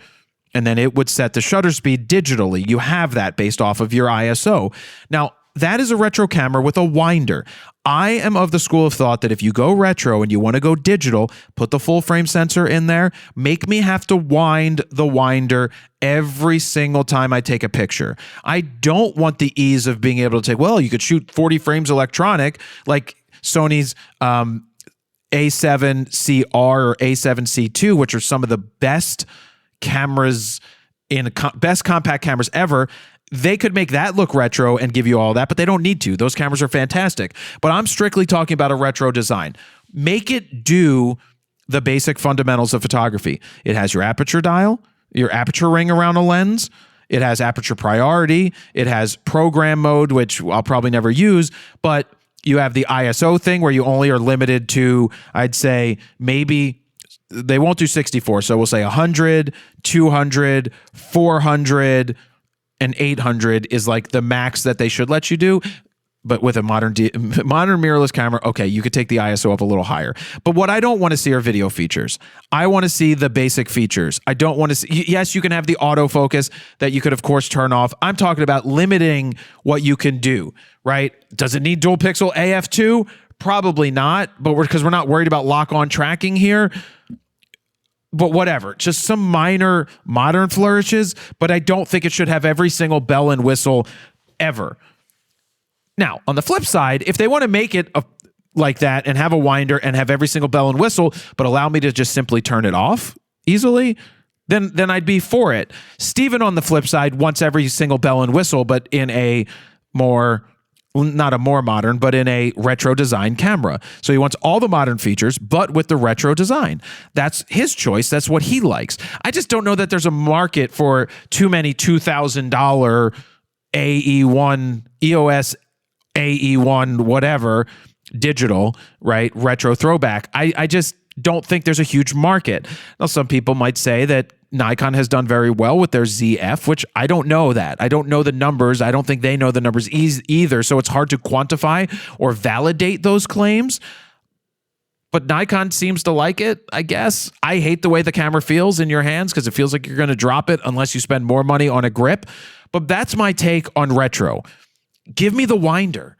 and then it would set the shutter speed digitally. You have that based off of your ISO. Now, that is a retro camera with a winder. I am of the school of thought that if you go retro and you want to go digital, put the full frame sensor in there, make me have to wind the winder every single time I take a picture. I don't want the ease of being able to take, well, you could shoot 40 frames electronic like Sony's A7CR or A7C2, which are some of the best cameras best compact cameras ever. They could make that look retro and give you all that, but they don't need to. Those cameras are fantastic. But I'm strictly talking about a retro design. Make it do the basic fundamentals of photography. It has your aperture dial, your aperture ring around a lens. It has aperture priority. It has program mode, which I'll probably never use, but you have the ISO thing where you only are limited to, I'd say, maybe they won't do 64. So we'll say 100, 200, 400, and 800 is like the max that they should let you do. But with a modern mirrorless camera, okay, you could take the ISO up a little higher. But what I don't want to see are video features. I want to see the basic features. I don't want to see, yes, you can have the autofocus that you could, of course, turn off. I'm talking about limiting what you can do, right? Does it need dual pixel AF2? Probably not, but because we're not worried about lock-on tracking here. But whatever, just some minor modern flourishes, but I don't think it should have every single bell and whistle ever. Now, on the flip side, if they want to make it like that and have a winder and have every single bell and whistle, but allow me to just simply turn it off easily, then I'd be for it. Steven, on the flip side, wants every single bell and whistle, but in a more, not a more modern, but in a retro design camera. So he wants all the modern features, but with the retro design. That's his choice. That's what he likes. I just don't know that there's a market for too many $2,000 AE1, EOS AE1, whatever, digital, right? Retro throwback. I just don't think there's a huge market. Now, some people might say that Nikon has done very well with their ZF, which I don't know that. I don't know the numbers. I don't think they know the numbers either. So it's hard to quantify or validate those claims. But Nikon seems to like it, I guess. I hate the way the camera feels in your hands because it feels like you're going to drop it unless you spend more money on a grip. But that's my take on retro. Give me the winder.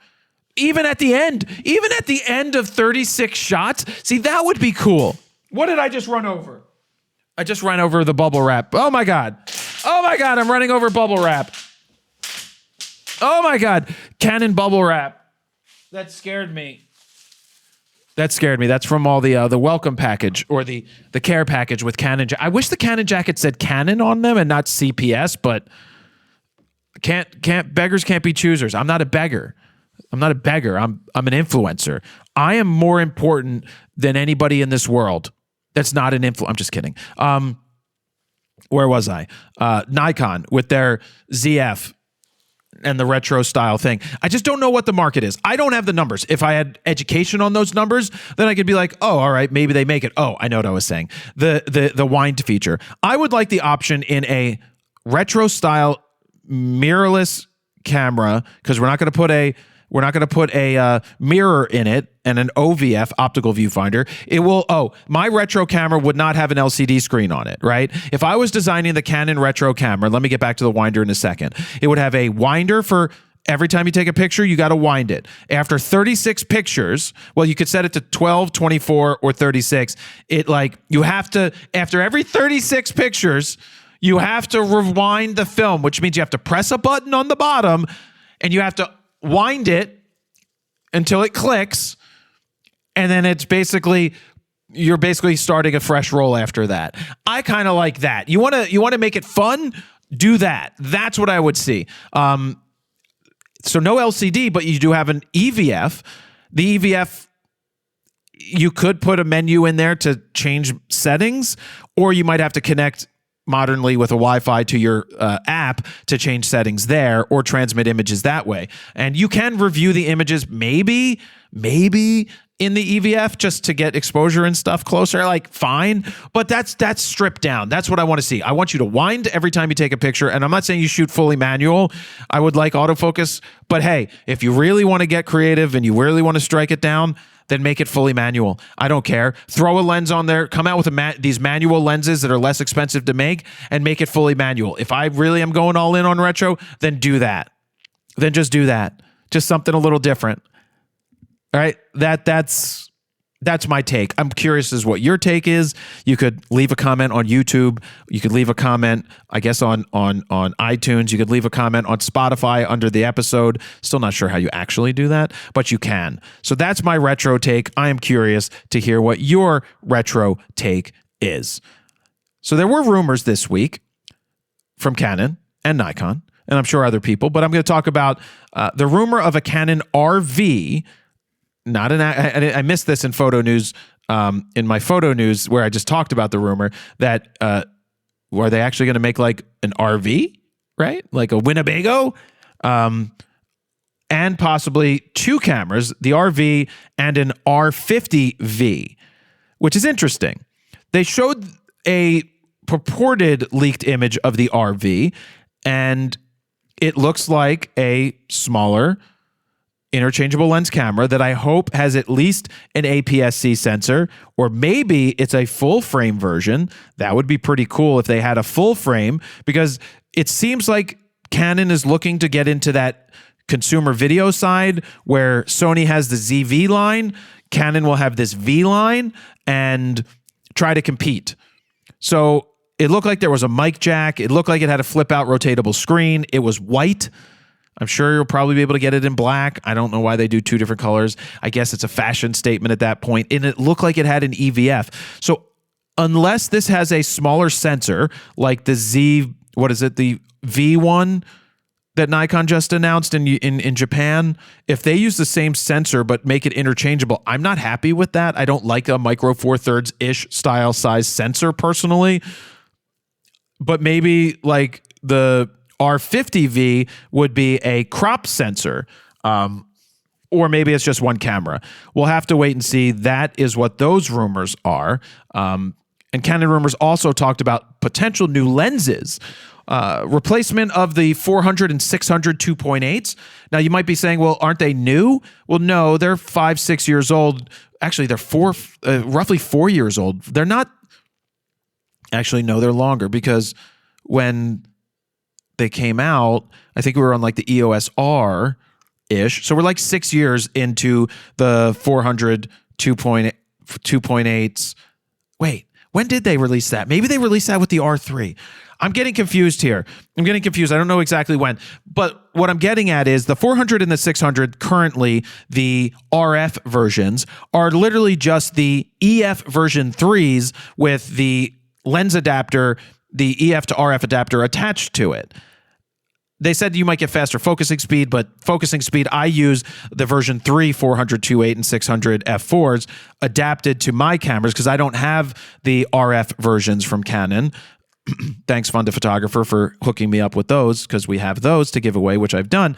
Even at the end of 36 shots. See, that would be cool. What did I just run over? I just ran over the bubble wrap. Oh my God. Oh my God, I'm running over bubble wrap. Oh my God, Canon bubble wrap. That scared me. That's from all the welcome package or the care package with Canon. I wish the Canon jacket said Canon on them and not CPS, but beggars can't be choosers. I'm not a beggar. I'm an influencer. I am more important than anybody in this world. That's not an influence. I'm just kidding. Where was I? Nikon with their ZF and the retro style thing. I just don't know what the market is. I don't have the numbers. If I had education on those numbers, then I could be like, oh, all right, maybe they make it. Oh, I know what I was saying. The wind feature. I would like the option in a retro style mirrorless camera because we're not going to put a mirror in it and an OVF, optical viewfinder. My retro camera would not have an LCD screen on it, right? If I was designing the Canon retro camera, let me get back to the winder in a second. It would have a winder for every time you take a picture, you got to wind it. After 36 pictures, well, you could set it to 12, 24, or 36. After every 36 pictures, you have to rewind the film, which means you have to press a button on the bottom and you have to wind it until it clicks, and then you're basically starting a fresh roll after that. I kind of like that. You want to make it fun? Do that. That's what I would see. So no LCD, but you do have an EVF. The EVF, you could put a menu in there to change settings, or you might have to connect modernly with a Wi-Fi to your app to change settings there or transmit images that way. And you can review the images maybe in the EVF just to get exposure and stuff closer, like fine, but that's stripped down. That's what I want to see. I want you to wind every time you take a picture, and I'm not saying you shoot fully manual. I would like autofocus, but hey, if you really want to get creative and you really want to strike it down, then make it fully manual. I don't care. Throw a lens on there, come out with these manual lenses that are less expensive to make, and make it fully manual. If I really am going all in on retro, then do that. Then just do that. Just something a little different. All right, that's my take. I'm curious as what your take is. You could leave a comment on YouTube. You could leave a comment, I guess, on iTunes. You could leave a comment on Spotify under the episode. Still not sure how you actually do that, but you can. So that's my retro take. I am curious to hear what your retro take is. So there were rumors this week from Canon and Nikon, and I'm sure other people, but I'm going to talk about the rumor of a Canon RV. I missed this in photo news, in my photo news where I just talked about the rumor that were they actually going to make like an RV, right? Like a Winnebago, and possibly two cameras, the RV and an R50V, which is interesting. They showed a purported leaked image of the RV, and it looks like a smaller interchangeable lens camera that I hope has at least an APS-C sensor, or maybe it's a full frame version. That would be pretty cool if they had a full frame, because it seems like Canon is looking to get into that consumer video side where Sony has the ZV line, Canon will have this V line, and try to compete. So it looked like there was a mic jack. It looked like it had a flip out rotatable screen. It was white. I'm sure you'll probably be able to get it in black. I don't know why they do two different colors. I guess it's a fashion statement at that point. And it looked like it had an EVF. So unless this has a smaller sensor like the the V1 that Nikon just announced in Japan, if they use the same sensor but make it interchangeable, I'm not happy with that. I don't like a micro four thirds-ish style size sensor personally. But maybe like the R50V would be a crop sensor, or maybe it's just one camera. We'll have to wait and see. That is what those rumors are. And Canon rumors also talked about potential new lenses, replacement of the 400 and 600 2.8s. Now, you might be saying, well, aren't they new? Well, no, they're 5-6 years old. Actually, they're roughly 4 years old. They're not. Actually, no, they're longer, because when they came out, I think we were on like the EOS R-ish. So we're like 6 years into the 400 2.8s. Wait, when did they release that? Maybe they released that with the R3. I'm getting confused here. I don't know exactly when. But what I'm getting at is the 400 and the 600, currently the RF versions, are literally just the EF version 3s with the lens adapter, the EF to RF adapter attached to it. They said you might get faster focusing speed, but focusing speed, I use the version 3 400 2.8 and 600 f4s adapted to my cameras because I don't have the RF versions from Canon. Thanks, Fun to Photographer, for hooking me up with those, because we have those to give away, which I've done.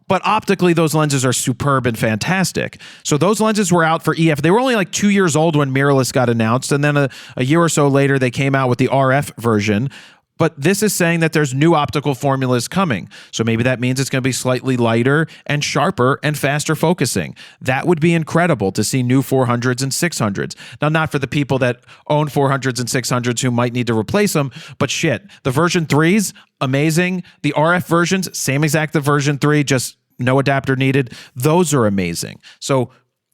But optically, those lenses are superb and fantastic. So those lenses were out for EF. They were only like 2 years old when mirrorless got announced, and then a year or so later, they came out with the RF version. But this is saying that there's new optical formulas coming. So maybe that means it's going to be slightly lighter and sharper and faster focusing. That would be incredible to see new 400s and 600s. Now, not for the people that own 400s and 600s who might need to replace them, but shit, the version 3s, amazing. The RF versions, same exact the version 3, just no adapter needed. Those are amazing. So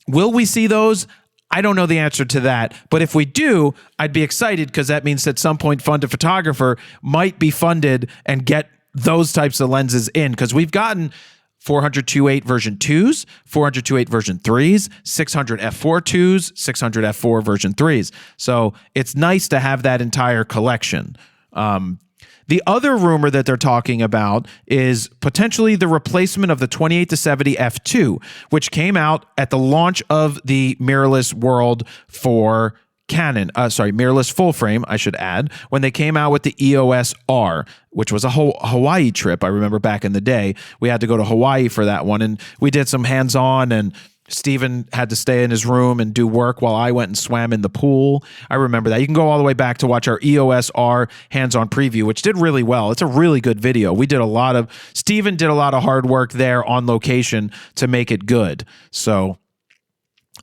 will we see those? I don't know the answer to that, but if we do, I'd be excited, because that means at some point Fun to Photographer might be funded and get those types of lenses in, because we've gotten 400 2.8 version 2s, 400 2.8 version 3s, 600 f4 2s, 600 f4 version 3s. So it's nice to have that entire collection. The other rumor that they're talking about is potentially the replacement of the 28-70 f2, which came out at the launch of the mirrorless world for Canon. Mirrorless full frame, I should add, when they came out with the EOS R, which was a Hawaii trip. I remember back in the day, we had to go to Hawaii for that one, and we did some hands-on, and Steven had to stay in his room and do work while I went and swam in the pool. I remember that. You can go all the way back to watch our EOS R hands-on preview, which did really well. It's a really good video. Steven did a lot of hard work there on location to make it good. So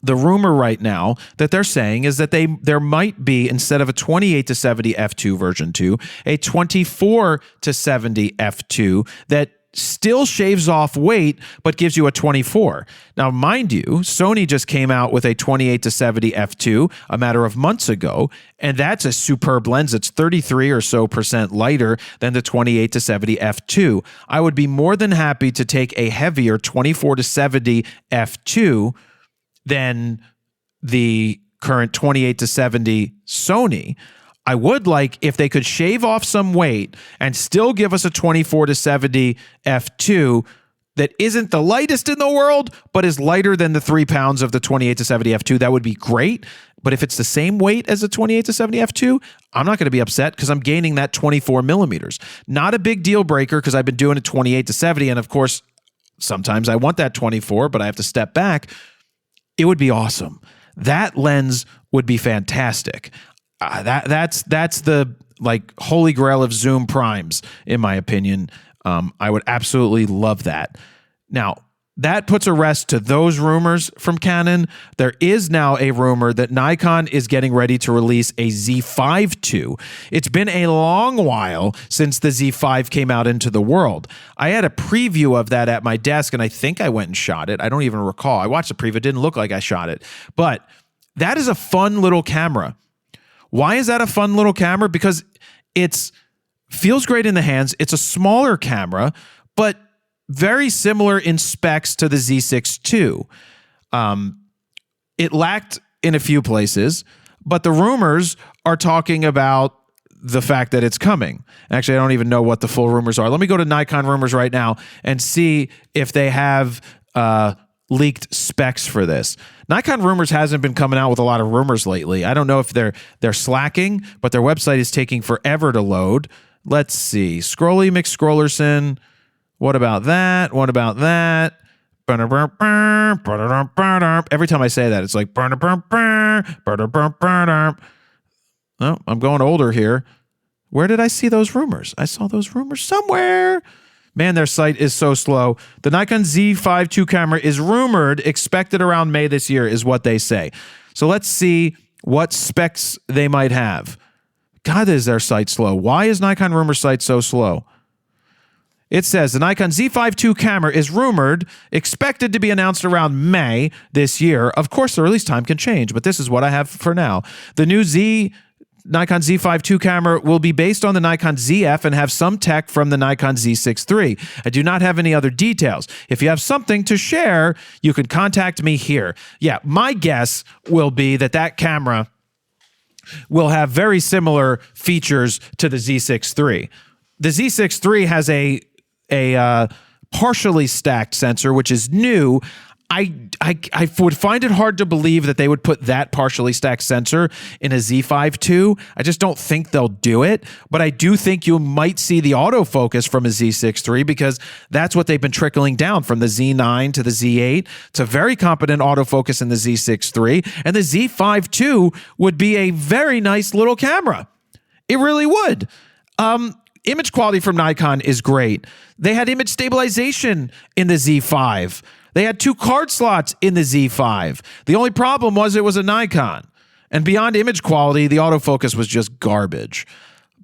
the rumor right now that they're saying is that there might be, instead of a 28-70 f2 version 2, a 24-70 f2 that still shaves off weight but gives you a 24. Now, mind you, Sony just came out with a 28-70 f2 a matter of months ago, and that's a superb lens. It's 33 or so % lighter than the 28-70 f2. I would be more than happy to take a heavier 24-70 f2 than the current 28-70 Sony. I would like if they could shave off some weight and still give us a 24-70 f2 that isn't the lightest in the world, but is lighter than the 3 pounds of the 28-70 f2. That would be great. But if it's the same weight as a 28-70 f2, I'm not going to be upset because I'm gaining that 24 millimeters. Not a big deal breaker because I've been doing it 28-70. And of course, sometimes I want that 24, but I have to step back. It would be awesome. That lens would be fantastic. That's the holy grail of zoom primes, in my opinion. I would absolutely love that. Now, that puts a rest to those rumors from Canon. There is now a rumor that Nikon is getting ready to release a Z5 II. It's been a long while since the Z5 came out into the world. I had a preview of that at my desk, and I think I went and shot it. I don't even recall. I watched the preview. It didn't look like I shot it. But that is a fun little camera. Why is that a fun little camera? Because it feels great in the hands. It's a smaller camera, but very similar in specs to the Z6 II. It lacked in a few places, but the rumors are talking about the fact that it's coming. Actually, I don't even know what the full rumors are. Let me go to Nikon rumors right now and see if they have leaked specs for this. Nikon rumors hasn't been coming out with a lot of rumors lately. I don't know if they're slacking, but their website is taking forever to load. Let's see. Scrolly McScrollerson. What about that? What about that? Every time I say that, it's like, oh, I'm going older here. Where did I see those rumors? I saw those rumors somewhere. Man, their site is so slow. The Nikon Z5 II camera is rumored, expected around May this year, is what they say. So let's see what specs they might have. God, is their site slow? Why is Nikon rumor site so slow? It says the Nikon Z5 II camera is rumored, expected to be announced around May this year. Of course, the release time can change, but this is what I have for now. The new Nikon Z5 II camera will be based on the Nikon ZF and have some tech from the Nikon Z6 III. I do not have any other details. If you have something to share, you can contact me here. Yeah, my guess will be that camera will have very similar features to the Z6 III. The Z6 III has a partially stacked sensor, which is new. I would find it hard to believe that they would put that partially stacked sensor in a Z5 II. I just don't think they'll do it, but I do think you might see the autofocus from a Z6 III because that's what they've been trickling down from the Z9 to the Z8. It's a very competent autofocus in the Z6 III, and the Z5 II would be a very nice little camera. It really would. Image quality from Nikon is great. They had image stabilization in the Z5. They had 2 card slots in the Z5. The only problem was it was a Nikon. And beyond image quality, the autofocus was just garbage.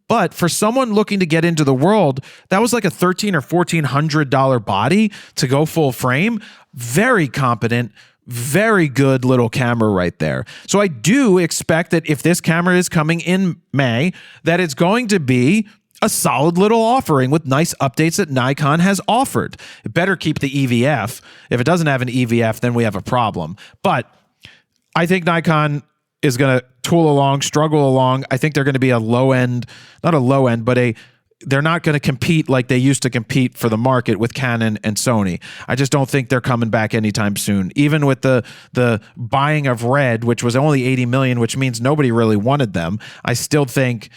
But for someone looking to get into the world, that was like a $1,300 or $1,400 body to go full frame. Very competent, very good little camera right there. So I do expect that if this camera is coming in May, that it's going to be a solid little offering with nice updates that Nikon has offered. It better keep the EVF. If it doesn't have an EVF, then we have a problem. But I think Nikon is going to tool along, struggle along. I think they're going to be a low end, not a low end, but they're not going to compete like they used to compete for the market with Canon and Sony. I just don't think they're coming back anytime soon. Even with the buying of Red, which was only 80 million, which means nobody really wanted them. I still think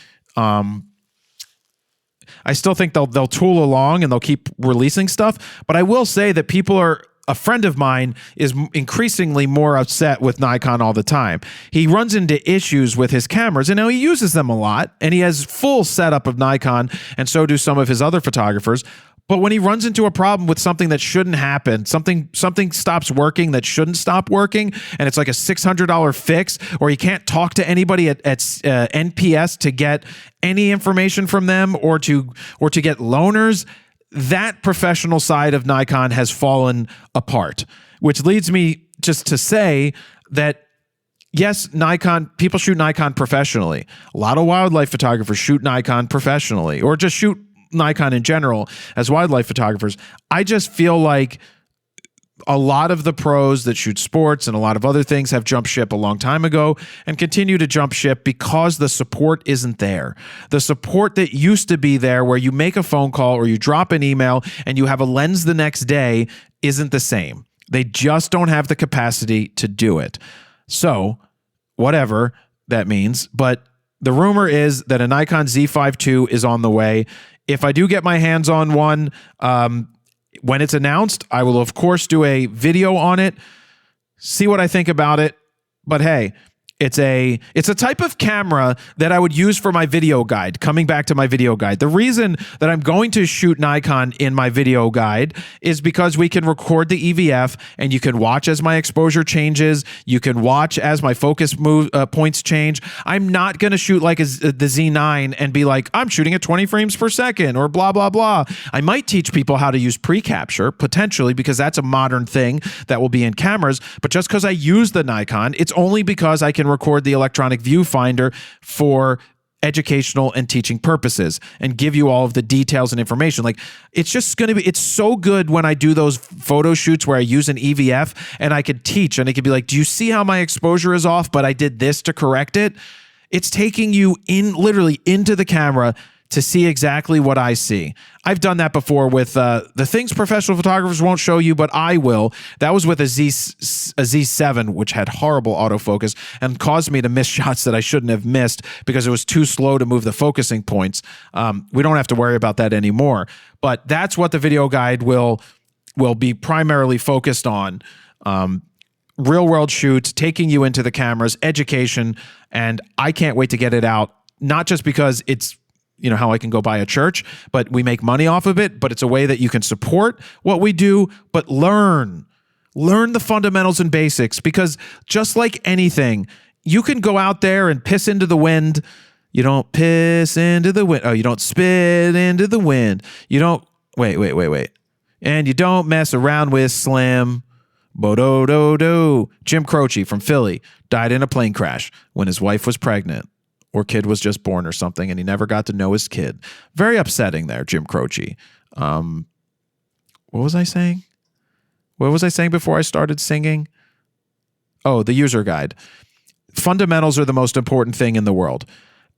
they'll tool along and they'll keep releasing stuff. But I will say that people are a friend of mine is increasingly more upset with Nikon all the time. He runs into issues with his cameras, and now he uses them a lot, and he has full setup of Nikon, and so do some of his other photographers. But when he runs into a problem with something that shouldn't happen, something stops working that shouldn't stop working, and it's like a $600 fix, or he can't talk to anybody at NPS to get any information from them, or to get loaners, that professional side of Nikon has fallen apart, which leads me just to say that yes, people shoot Nikon professionally. A lot of wildlife photographers shoot Nikon professionally, or just shoot Nikon in general as wildlife photographers. I just feel like a lot of the pros that shoot sports and a lot of other things have jumped ship a long time ago and continue to jump ship because the support isn't there. The support that used to be there, where you make a phone call or you drop an email and you have a lens the next day, isn't the same. They just don't have the capacity to do it. So whatever that means, but the rumor is that a Nikon Z5 II is on the way. If I do get my hands on one, when it's announced, I will, of course, do a video on it, see what I think about it. But hey, it's a type of camera that I would use for my video guide, coming back to my video guide. The reason that I'm going to shoot Nikon in my video guide is because we can record the EVF and you can watch as my exposure changes. You can watch as my focus points change. I'm not going to shoot like the Z9 and be like, I'm shooting at 20 frames per second or blah, blah, blah. I might teach people how to use pre-capture, potentially, because that's a modern thing that will be in cameras. But just because I use the Nikon, it's only because I can record the electronic viewfinder for educational and teaching purposes and give you all of the details and information. Like, it's so good when I do those photo shoots where I use an EVF and I could teach, and it could be like, do you see how my exposure is off, but I did this to correct it? It's taking you literally into the camera to see exactly what I see. I've done that before with the things professional photographers won't show you, but I will. That was with a Z7, which had horrible autofocus and caused me to miss shots that I shouldn't have missed because it was too slow to move the focusing points. We don't have to worry about that anymore. But that's what the video guide will be primarily focused on. Real world shoots, taking you into the cameras, education, and I can't wait to get it out. Not just because it's how I can go buy a church, but we make money off of it, but it's a way that you can support what we do, but learn the fundamentals and basics, because just like anything, you can go out there and piss into the wind. You don't piss into the wind. Oh, you don't spit into the wind. You don't, wait. And you don't mess around with Slim. Bo-do-do-do. Jim Croce from Philly died in a plane crash when his wife was pregnant. Or kid was just born or something, and he never got to know his kid. Very upsetting there, Jim Croce. What was I saying? What was I saying before I started singing? Oh, the user guide. Fundamentals are the most important thing in the world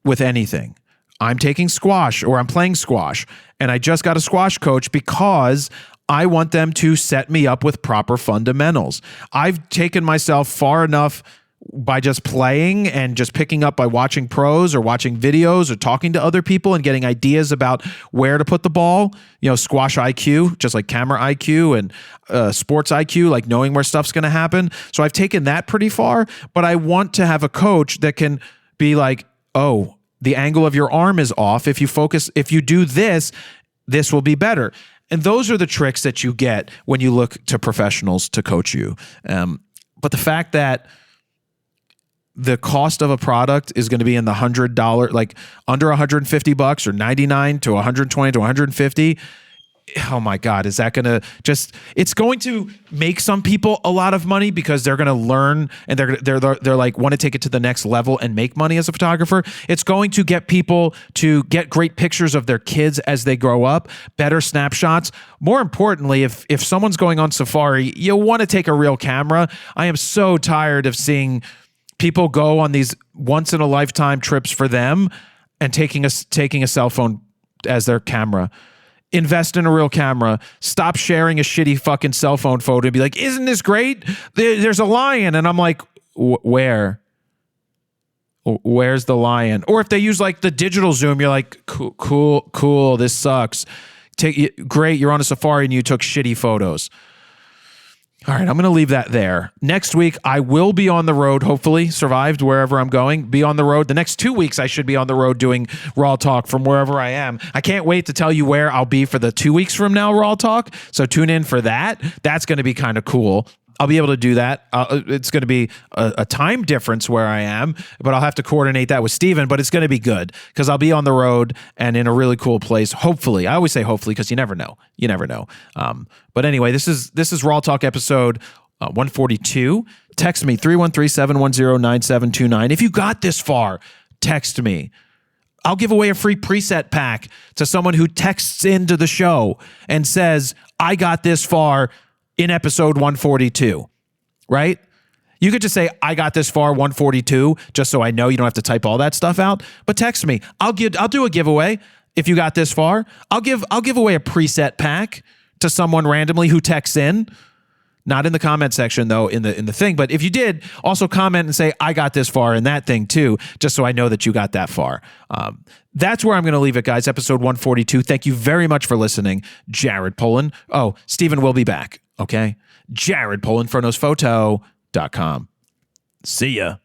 with anything. I'm taking squash, or I'm playing squash, and I just got a squash coach because I want them to set me up with proper fundamentals. I've taken myself far enough by just playing and just picking up by watching pros or watching videos or talking to other people and getting ideas about where to put the ball, squash IQ, just like camera IQ and sports IQ, like knowing where stuff's going to happen. So I've taken that pretty far, but I want to have a coach that can be like, oh, the angle of your arm is off. If you do this, this will be better. And those are the tricks that you get when you look to professionals to coach you. But the fact that the cost of a product is going to be in the $100, like under $150 or 99 to 120 to 150. Oh my God, is that going to it's going to make some people a lot of money because they're going to learn and they're like want to take it to the next level and make money as a photographer. It's going to get people to get great pictures of their kids as they grow up, better snapshots. More importantly, if someone's going on safari, you'll want to take a real camera. I am so tired of seeing people go on these once in a lifetime trips for them and taking a cell phone as their camera. Invest in a real camera. Stop sharing a shitty fucking cell phone photo and be like, isn't this great? There's a lion. And I'm like, where? Where's the lion? Or if they use like the digital zoom, you're like, cool. This sucks. Great. You're on a safari and you took shitty photos. All right, I'm going to leave that there. Next week, I will be on the road, hopefully, survived wherever I'm going, be on the road. The next 2 weeks, I should be on the road doing Raw Talk from wherever I am. I can't wait to tell you where I'll be for the 2 weeks from now, Raw Talk. So tune in for that. That's going to be kind of cool. I'll be able to do that. It's going to be a time difference where I am, but I'll have to coordinate that with Steven, but it's going to be good because I'll be on the road and in a really cool place. Hopefully. I always say hopefully because you never know. You never know. But anyway, this is Raw Talk episode 142. Text me 313-710-9729. If you got this far, text me. I'll give away a free preset pack to someone who texts into the show and says, I got this far in episode 142, right? You could just say, I got this far 142, just so I know you don't have to type all that stuff out. But text me. I'll do a giveaway if you got this far. I'll give away a preset pack to someone randomly who texts in. Not in the comment section though, in the thing. But if you did, also comment and say, I got this far in that thing too, just so I know that you got that far. That's where I'm going to leave it, guys. Episode 142. Thank you very much for listening. Jared Polin. Oh, Steven will be back. Okay. Jared Polin, FronosPhoto.com. See ya.